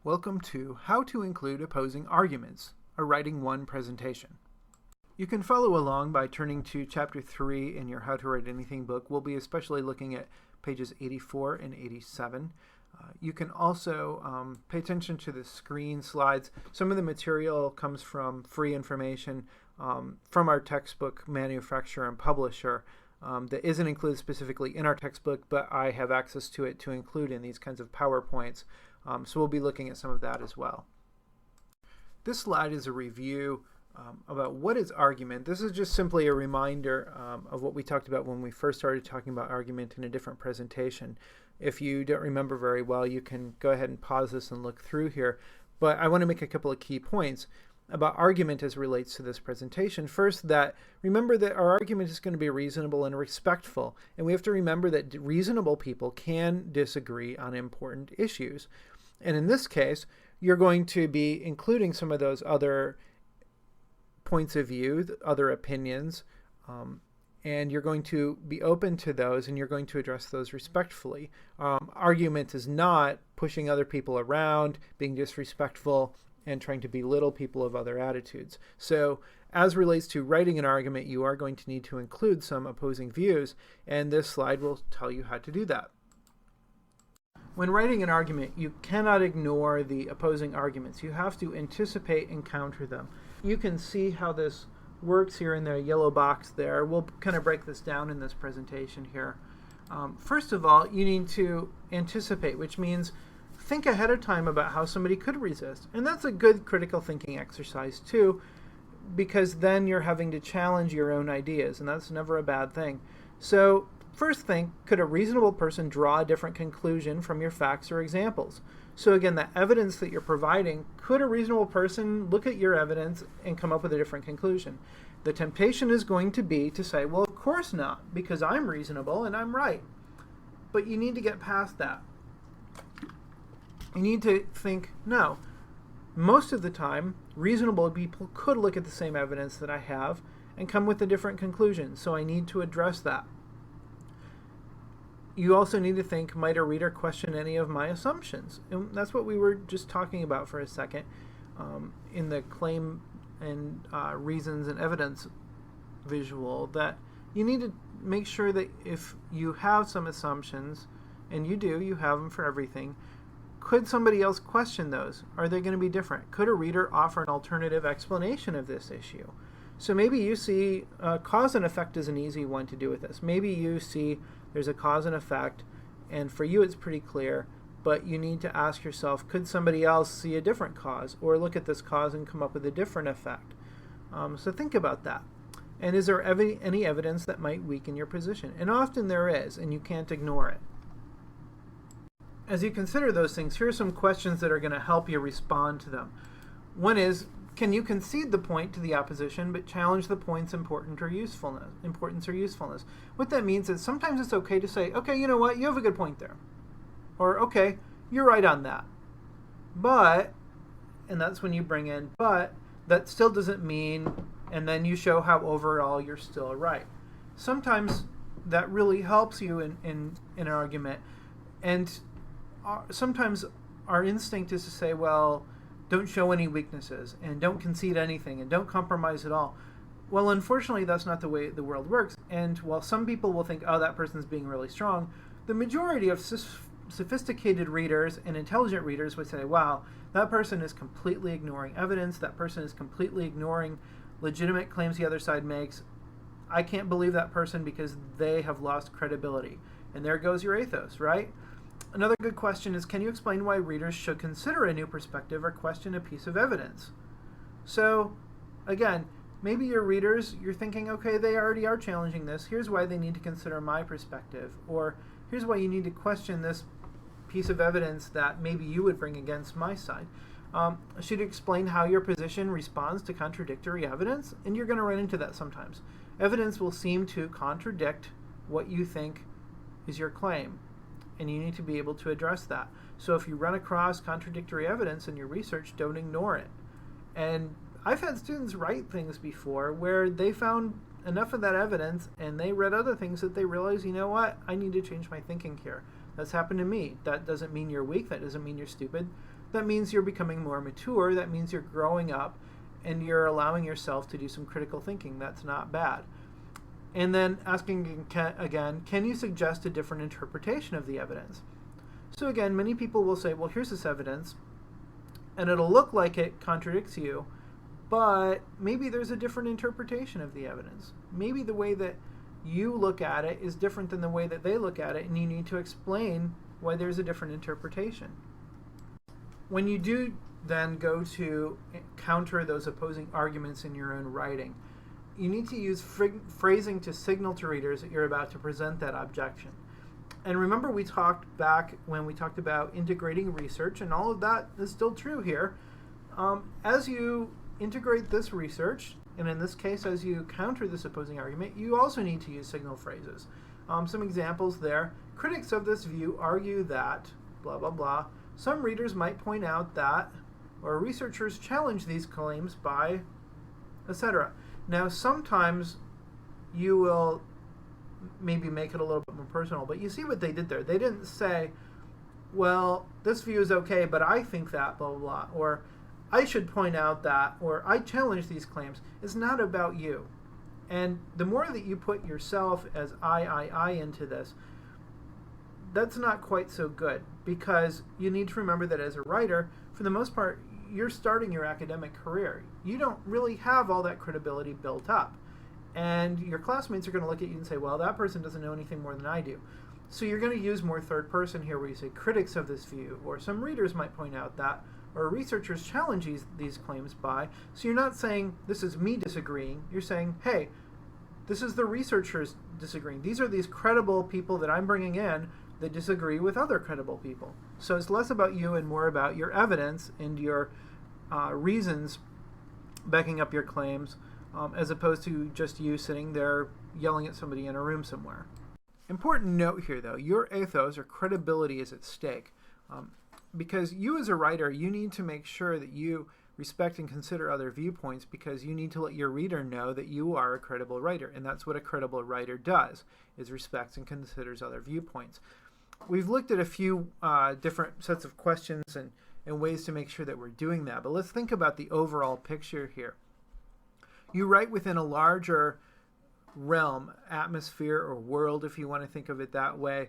Welcome to How to Include Opposing Arguments, a Writing 1 presentation. You can follow along by turning to Chapter 3 in your How to Write Anything book. We'll be especially looking at pages 84 and 87. You can also pay attention to the screen slides. Some of the material comes from free information from our textbook manufacturer and publisher that isn't included specifically in our textbook, but I have access to it to include in these kinds of PowerPoints. So we'll be looking at some of that as well. This slide is a review about what is argument. This is just simply a reminder of what we talked about when we first started talking about argument in a different presentation. If you don't remember very well, you can go ahead and pause this and look through here. But I want to make a couple of key points about argument as it relates to this presentation. First, that remember that our argument is going to be reasonable and respectful. And we have to remember that reasonable people can disagree on important issues. And in this case, you're going to be including some of those other points of view, other opinions, and you're going to be open to those and you're going to address those respectfully. Argument is not pushing other people around, being disrespectful, and trying to belittle people of other attitudes. So as relates to writing an argument, you are going to need to include some opposing views, and this slide will tell you how to do that. When writing an argument, you cannot ignore the opposing arguments. You have to anticipate and counter them. You can see how this works here in the yellow box there. We'll kind of break this down in this presentation here. First of all, you need to anticipate, which means think ahead of time about how somebody could resist. And that's a good critical thinking exercise too, because then you're having to challenge your own ideas, and that's never a bad thing. So first think, could a reasonable person draw a different conclusion from your facts or examples? So again, the evidence that you're providing, could a reasonable person look at your evidence and come up with a different conclusion? The temptation is going to be to say, well, of course not, because I'm reasonable and I'm right. But you need to get past that. You need to think, no, most of the time, reasonable people could look at the same evidence that I have and come with a different conclusion, so I need to address that. You also need to think, might a reader question any of my assumptions? And that's what we were just talking about for a second in the claim and reasons and evidence visual, that you need to make sure that if you have some assumptions, and you do, you have them for everything, could somebody else question those? Are they going to be different? Could a reader offer an alternative explanation of this issue? So maybe you see cause and effect is an easy one to do with this. Maybe you see there's a cause and effect, and for you it's pretty clear, but you need to ask yourself, could somebody else see a different cause, or look at this cause and come up with a different effect? So think about that. And is there any evidence that might weaken your position? And often there is, and you can't ignore it. As you consider those things, here are some questions that are going to help you respond to them. One is, can you concede the point to the opposition but challenge the point's importance or usefulness? What that means is sometimes it's okay to say, okay, you know what, you have a good point there. Or, okay, you're right on that. But, and that's when you bring in, but that still doesn't mean, and then you show how overall you're still right. Sometimes that really helps you in an argument. And sometimes our instinct is to say, well, don't show any weaknesses, and don't concede anything, and don't compromise at all. Well, unfortunately, that's not the way the world works. And while some people will think, oh, that person's being really strong, the majority of sophisticated readers and intelligent readers would say, wow, that person is completely ignoring evidence. That person is completely ignoring legitimate claims the other side makes. I can't believe that person because they have lost credibility. And there goes your ethos, right? Another good question is, can you explain why readers should consider a new perspective or question a piece of evidence? So, again, maybe your readers, you're thinking, okay, they already are challenging this. Here's why they need to consider my perspective. Or here's why you need to question this piece of evidence that maybe you would bring against my side. Should you explain how your position responds to contradictory evidence? And you're going to run into that sometimes. Evidence will seem to contradict what you think is your claim, and you need to be able to address that. So if you run across contradictory evidence in your research, don't ignore it. And I've had students write things before where they found enough of that evidence and they read other things that they realized, you know what, I need to change my thinking here. That's happened to me. That doesn't mean you're weak. That doesn't mean you're stupid. that means you're becoming more mature. That means you're growing up and you're allowing yourself to do some critical thinking. That's not bad. And then asking again, can you suggest a different interpretation of the evidence? So again, many people will say, well, here's this evidence, and it'll look like it contradicts you, but maybe there's a different interpretation of the evidence. Maybe the way that you look at it is different than the way that they look at it, and you need to explain why there's a different interpretation. When you do then go to counter those opposing arguments in your own writing, you need to use phrasing to signal to readers that you're about to present that objection. And remember, we talked back when we talked about integrating research, and all of that is still true here. As you integrate this research, and in this case, as you counter this opposing argument, you also need to use signal phrases. Some examples there. Critics of this view argue that, blah, blah, blah. Some readers might point out that, or researchers challenge these claims by, etc. Now, sometimes you will maybe make it a little bit more personal, but you see what they did there. They didn't say, well, this view is okay, but I think that, blah, blah, blah, or I should point out that, or I challenge these claims. It's not about you. And the more that you put yourself as I into this, that's not quite so good, because you need to remember that as a writer, for the most part, you're starting your academic career. You don't really have all that credibility built up. And your classmates are going to look at you and say, well, that person doesn't know anything more than I do. So you're going to use more third person here, where you say critics of this view, or some readers might point out that, or researchers challenge these claims by. So you're not saying, this is me disagreeing. You're saying, hey, this is the researchers disagreeing. These are these credible people that I'm bringing in that disagree with other credible people. So it's less about you and more about your evidence and your reasons backing up your claims, as opposed to just you sitting there yelling at somebody in a room somewhere. Important note here, though, your ethos or credibility is at stake. Because you as a writer, you need to make sure that you respect and consider other viewpoints, because you need to let your reader know that you are a credible writer. And that's what a credible writer does, is respects and considers other viewpoints. We've looked at a few different sets of questions and ways to make sure that we're doing that. But let's think about the overall picture here. You write within a larger realm, atmosphere, or world, if you want to think of it that way.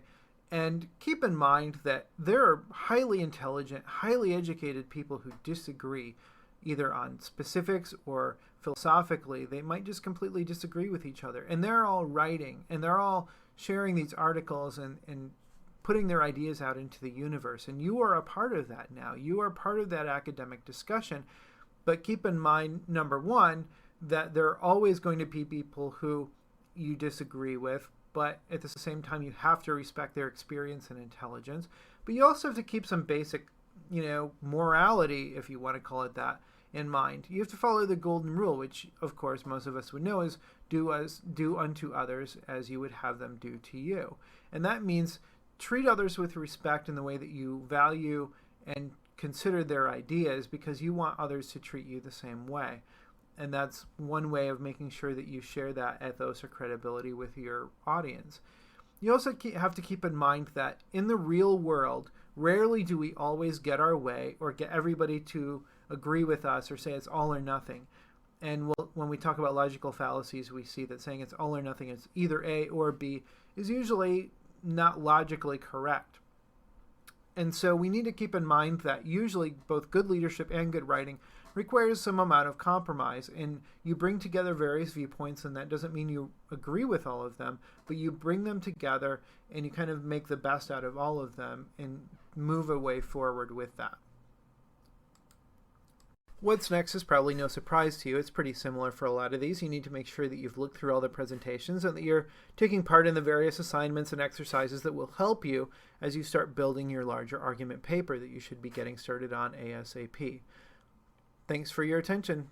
And keep in mind that there are highly intelligent, highly educated people who disagree, either on specifics or philosophically. They might just completely disagree with each other. And they're all writing, and they're all sharing these articles and putting their ideas out into the universe. And you are a part of that now. You are part of that academic discussion. But keep in mind, number one, that there are always going to be people who you disagree with, but at the same time, you have to respect their experience and intelligence. But you also have to keep some basic, morality, if you want to call it that, in mind. You have to follow the golden rule, which, of course, most of us would know is do unto others as you would have them do to you. And that means treat others with respect in the way that you value and consider their ideas, because you want others to treat you the same way. And that's one way of making sure that you share that ethos or credibility with your audience. You also have to keep in mind that in the real world, rarely do we always get our way or get everybody to agree with us or say it's all or nothing. And when we talk about logical fallacies, we see that saying it's all or nothing, it's either A or B, is usually not logically correct. And so we need to keep in mind that usually both good leadership and good writing requires some amount of compromise, and you bring together various viewpoints, and that doesn't mean you agree with all of them, but you bring them together and you kind of make the best out of all of them and move a way forward with that. What's next is probably no surprise to you. It's pretty similar for a lot of these. You need to make sure that you've looked through all the presentations and that you're taking part in the various assignments and exercises that will help you as you start building your larger argument paper that you should be getting started on ASAP. Thanks for your attention.